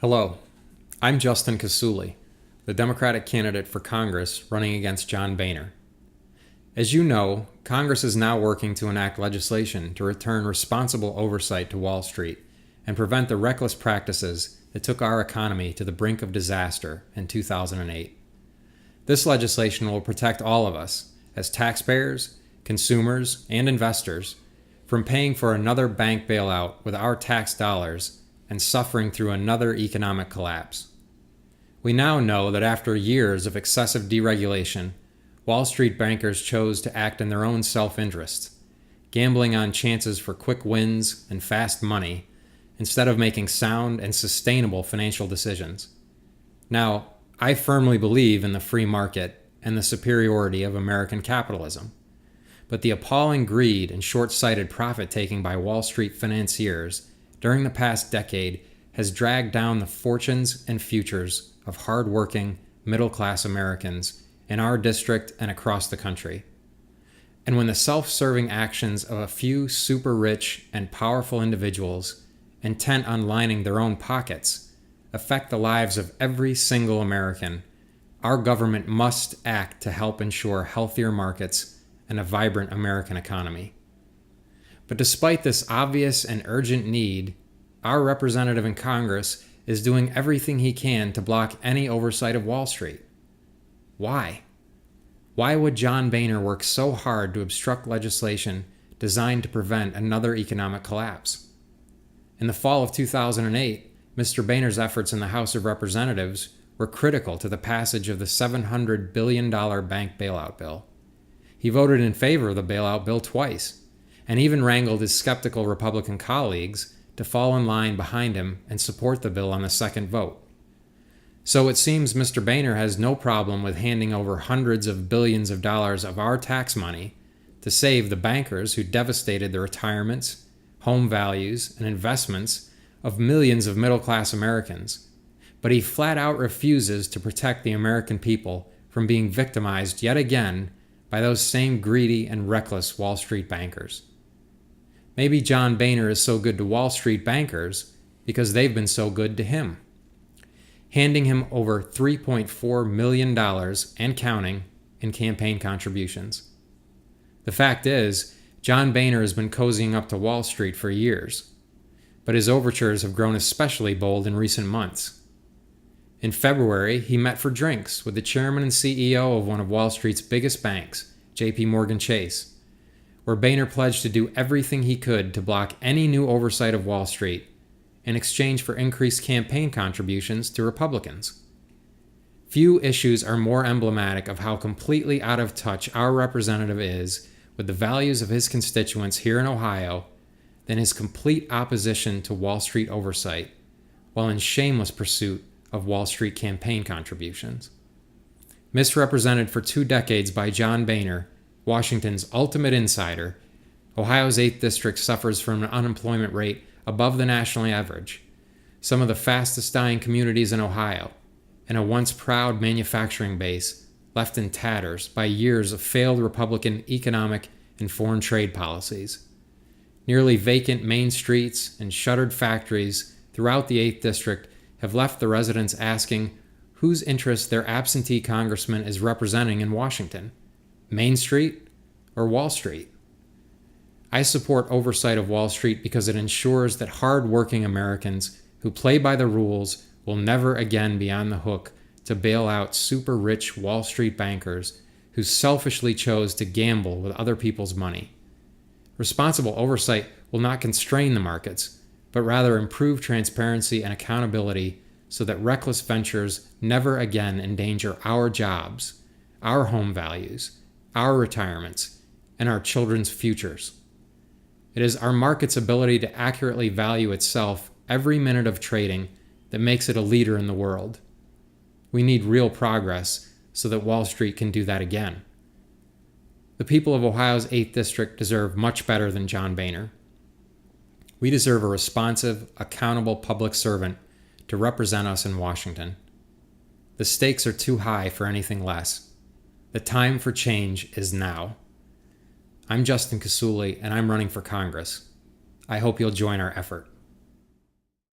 Hello, I'm Justin Coussoule, the Democratic candidate for Congress running against John Boehner. As you know, Congress is now working to enact legislation to return responsible oversight to Wall Street and prevent the reckless practices that took our economy to the brink of disaster in 2008. This legislation will protect all of us, as taxpayers, consumers, and investors, from paying for another bank bailout with our tax dollars and suffering through another economic collapse. We now know that after years of excessive deregulation, Wall Street bankers chose to act in their own self-interest, gambling on chances for quick wins and fast money instead of making sound and sustainable financial decisions. Now, I firmly believe in the free market and the superiority of American capitalism, but the appalling greed and short-sighted profit-taking by Wall Street financiers during the past decade has dragged down the fortunes and futures of hard-working, middle-class Americans in our district and across the country. And when the self-serving actions of a few super-rich and powerful individuals intent on lining their own pockets affect the lives of every single American, our government must act to help ensure healthier markets and a vibrant American economy. But despite this obvious and urgent need, our representative in Congress is doing everything he can to block any oversight of Wall Street. Why? Why would John Boehner work so hard to obstruct legislation designed to prevent another economic collapse? In the fall of 2008, Mr. Boehner's efforts in the House of Representatives were critical to the passage of the $700 billion bank bailout bill. He voted in favor of the bailout bill twice, and even wrangled his skeptical Republican colleagues to fall in line behind him and support the bill on the second vote. So it seems Mr. Boehner has no problem with handing over hundreds of billions of dollars of our tax money to save the bankers who devastated the retirements, home values, and investments of millions of middle-class Americans. But he flat out refuses to protect the American people from being victimized yet again by those same greedy and reckless Wall Street bankers. Maybe John Boehner is so good to Wall Street bankers because they've been so good to him, handing him over $3.4 million and counting in campaign contributions. The fact is, John Boehner has been cozying up to Wall Street for years, but his overtures have grown especially bold in recent months. In February, he met for drinks with the chairman and CEO of one of Wall Street's biggest banks, JP Chase, where Boehner pledged to do everything he could to block any new oversight of Wall Street in exchange for increased campaign contributions to Republicans. Few issues are more emblematic of how completely out of touch our representative is with the values of his constituents here in Ohio than his complete opposition to Wall Street oversight, while in shameless pursuit of Wall Street campaign contributions. Misrepresented for 2 decades by John Boehner, Washington's ultimate insider, Ohio's 8th District suffers from an unemployment rate above the national average, some of the fastest dying communities in Ohio, and a once proud manufacturing base left in tatters by years of failed Republican economic and foreign trade policies. Nearly vacant main streets and shuttered factories throughout the 8th District have left the residents asking whose interests their absentee congressman is representing in Washington, Main Street or Wall Street. I support oversight of Wall Street because it ensures that hard-working Americans who play by the rules will never again be on the hook to bail out super-rich Wall Street bankers who selfishly chose to gamble with other people's money. Responsible oversight will not constrain the markets, but rather improve transparency and accountability so that reckless ventures never again endanger our jobs, our home values, our retirements, and our children's futures. It is our market's ability to accurately value itself every minute of trading that makes it a leader in the world. We need real progress so that Wall Street can do that again. The people of Ohio's 8th District deserve much better than John Boehner. We deserve a responsive, accountable public servant to represent us in Washington. The stakes are too high for anything less. The time for change is now. I'm Justin Coussoule, and I'm running for Congress. I hope you'll join our effort.